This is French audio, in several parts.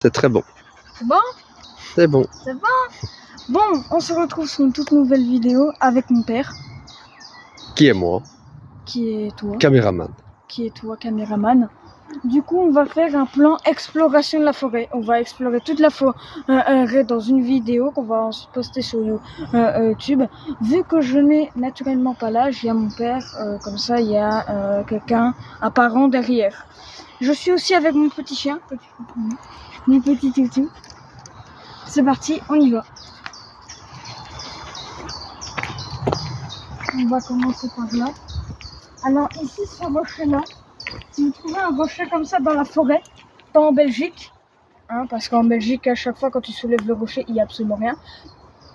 C'est très bon. C'est bon? C'est bon. C'est bon? Bon, on se retrouve sur une toute nouvelle vidéo avec mon père. Qui est moi? Qui est toi? Caméraman. Qui est toi, caméraman. Du coup, on va faire un plan exploration de la forêt. On va explorer toute la forêt dans une vidéo qu'on va ensuite poster sur YouTube. Vu que je n'ai naturellement pas l'âge, il y a mon père, comme ça il y a quelqu'un, un parent derrière. Je suis aussi avec mon petit chien, mon petit toutou. C'est parti, on y va. On va commencer par là. Alors ici, ce rocher-là, si vous trouvez un rocher comme ça dans la forêt, pas en Belgique, hein, parce qu'en Belgique, à chaque fois quand tu soulèves le rocher, il n'y a absolument rien.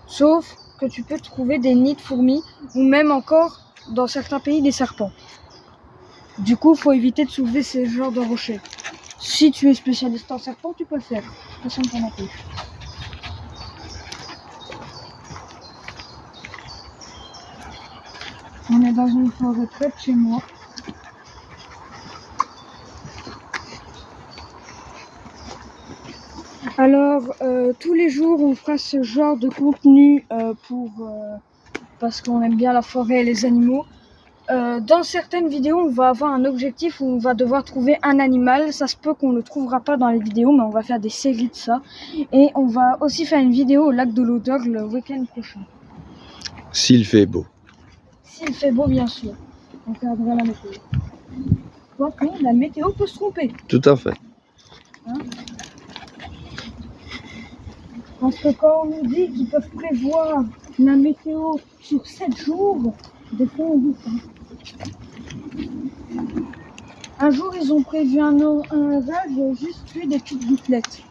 Sauf que tu peux trouver des nids de fourmis, ou même encore, dans certains pays, des serpents. Du coup, il faut éviter de soulever ces genres de rochers. Si tu es spécialiste en serpents, tu peux le faire. Personne t'en empêche. On est dans une forêt près de chez moi. Alors, tous les jours, on fera ce genre de contenu parce qu'on aime bien la forêt et les animaux. Dans certaines vidéos, on va avoir un objectif où on va devoir trouver un animal. Ça se peut qu'on ne le trouvera pas dans les vidéos, mais on va faire des séries de ça. Et on va aussi faire une vidéo au lac de l'Odeur le week-end prochain. S'il fait beau. S'il fait beau, bien sûr. On regardera la météo. Quoique, la météo peut se tromper. Tout à fait. Hein? Parce que quand on nous dit qu'ils peuvent prévoir la météo sur 7 jours, des fois on doute. Un jour, ils ont prévu un orage, il y a juste eu des petites gouttelettes.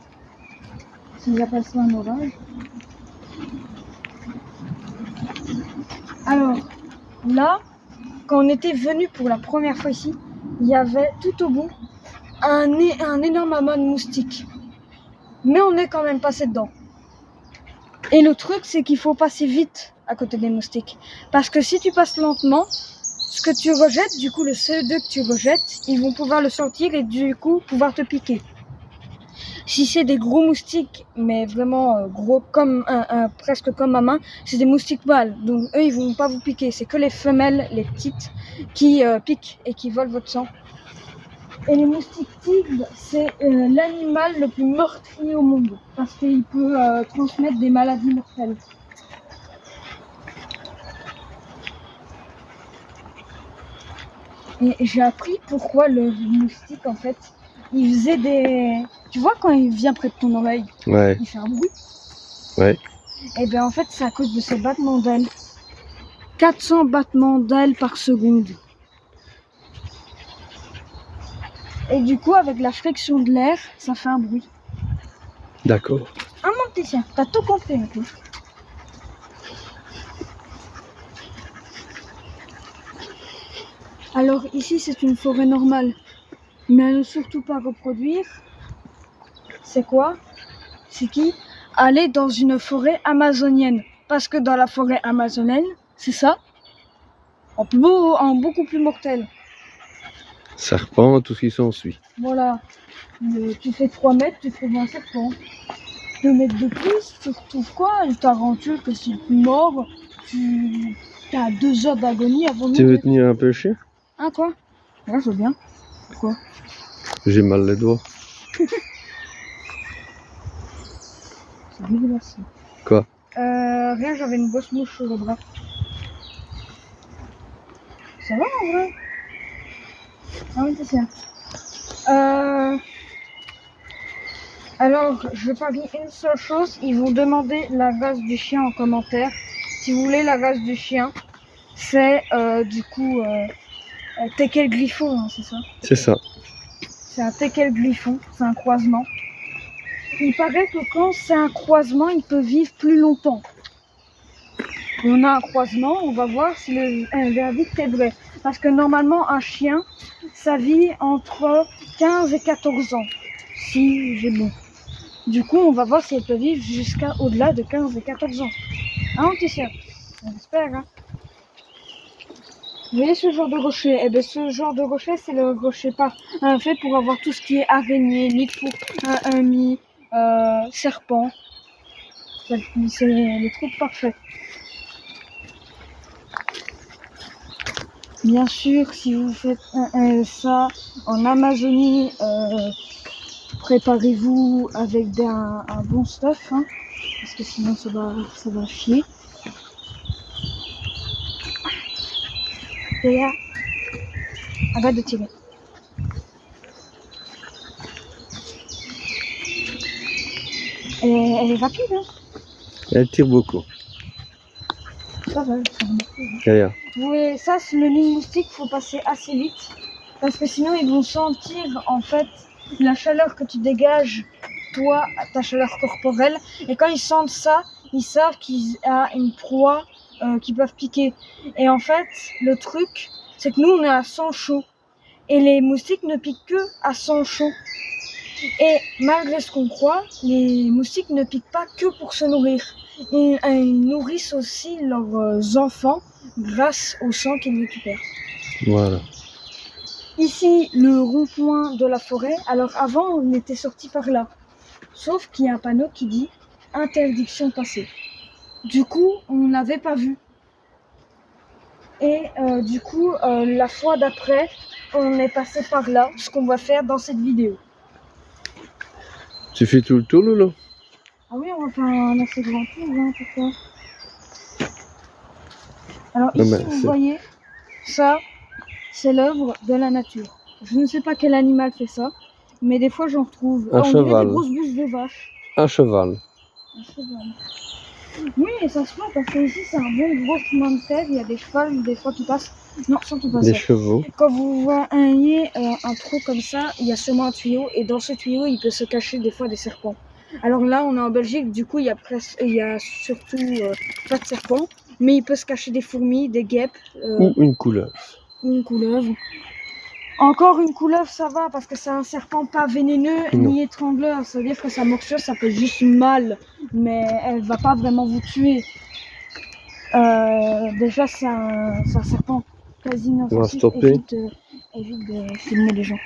S'ils appellent ça un orage. Alors, là, quand on était venu pour la première fois ici, il y avait tout au bout un énorme amas de moustiques. Mais on est quand même passé dedans. Et le truc, c'est qu'il faut passer vite à côté des moustiques. Parce que si tu passes lentement, ce que tu rejettes, du coup le CO2 que tu rejettes, ils vont pouvoir le sortir et du coup pouvoir te piquer. Si c'est des gros moustiques, mais vraiment gros, comme presque comme ma main, c'est des moustiques mâles. Donc eux, ils vont pas vous piquer. C'est que les femelles, les petites, qui piquent et qui volent votre sang. Et les moustiques tigres, c'est l'animal le plus meurtrier au monde. Parce qu'il peut transmettre des maladies mortelles. Et j'ai appris pourquoi le moustique, en fait, il faisait des... Tu vois quand il vient près de ton oreille, Ouais. il fait un bruit. Ouais. Et bien en fait, c'est à cause de ces battements d'ailes. 400 battements d'ailes par seconde. Et du coup, avec la friction de l'air, ça fait un bruit. D'accord. Ah mon petit chien, t'as tout compris un peu. Alors ici, c'est une forêt normale. Mais à ne surtout pas reproduire. C'est quoi? C'est qui? Aller dans une forêt amazonienne. Parce que dans la forêt amazonienne, c'est ça, en beaucoup plus mortel. Serpent, tout ce qui s'ensuit. Voilà. Tu fais 3 mètres, tu trouves un serpent. 2 mètres de plus, tu retrouves quoi? Une tarentule que si tu mords, tu as 2 heures d'agonie avant de Tu veux mourir. tenir un peu le chien? Hein, quoi? Ouais, je veux bien. Pourquoi? J'ai mal les doigts. C'est dégueulasse. Quoi? Rien, j'avais une grosse mouche sur le bras. Ça va en vrai? Ah oui, c'est ça. Alors, je parie une seule chose, ils vont demander la race du chien en commentaire. Si vous voulez la race du chien, c'est du coup Teckel Griffon, hein, c'est ça? C'est ça. C'est un Teckel Griffon, c'est un croisement. Il paraît que quand c'est un croisement, il peut vivre plus longtemps. Et on a un croisement, on va voir si le verdict est vrai. Parce que normalement, un chien, ça vit entre 15 et 14 ans, si j'ai bon. Du coup, on va voir si elle peut vivre jusqu'à au-delà de 15 et 14 ans. Hein, petit chien? J'espère, hein. Vous voyez ce genre de rocher? Eh bien, ce genre de rocher, c'est le rocher fait pour avoir tout ce qui est araignée, nid de fourmi, serpent. C'est le truc parfait. Bien sûr, si vous faites ça en Amazonie, préparez-vous avec un bon stuff, hein, parce que sinon ça va chier. Et là, arrête de tirer. Elle est rapide, hein. Elle tire beaucoup. Ça va, Regarde. oui, ça, c'est le nid moustique, faut passer assez vite. Parce que sinon, ils vont sentir, en fait, la chaleur que tu dégages, toi, ta chaleur corporelle. Et quand ils sentent ça, ils savent qu'il y a une proie qui peuvent piquer. Et en fait, le truc, c'est que nous, on est à 100 chaud. Et les moustiques ne piquent que à 100 chaud. Et malgré ce qu'on croit, les moustiques ne piquent pas que pour se nourrir. Ils nourrissent aussi leurs enfants grâce au sang qu'ils récupèrent. Voilà. Ici, le rond-point de la forêt. Alors avant, on était sorti par là. Sauf qu'il y a un panneau qui dit « Interdiction passée ». Du coup, on n'avait pas vu. Et du coup, la fois d'après, on est passé par là, ce qu'on va faire dans cette vidéo. Tu fais tout le tour, Lolo? Ah oui, on va faire un assez grand tour, hein, pourquoi? Alors ici, vous voyez, ça, c'est l'œuvre de la nature. Je ne sais pas quel animal fait ça, mais des fois j'en retrouve. Un cheval. Des grosses bouches de vache. Un cheval. Un cheval. Oui, et ça se voit parce que ici c'est un bon gros chemin de terre. Il y a des chevals des fois qui passent. Non, surtout pas Des ça. chevaux. Quand vous voyez un trou comme ça, il y a sûrement un tuyau et dans ce tuyau, il peut se cacher des fois des serpents. Alors là, on est en Belgique, du coup, il y a surtout pas de serpents, mais il peut se cacher des fourmis, des guêpes. Ou une couleuvre. Une couleuvre. Encore une couleuvre, ça va parce que c'est un serpent pas vénéneux ni étrangleur. Ça veut dire que sa morsure, ça fait juste mal, mais elle va pas vraiment vous tuer. Déjà, c'est un serpent quasi inoffensif. On va stopper. Évite de filmer les gens.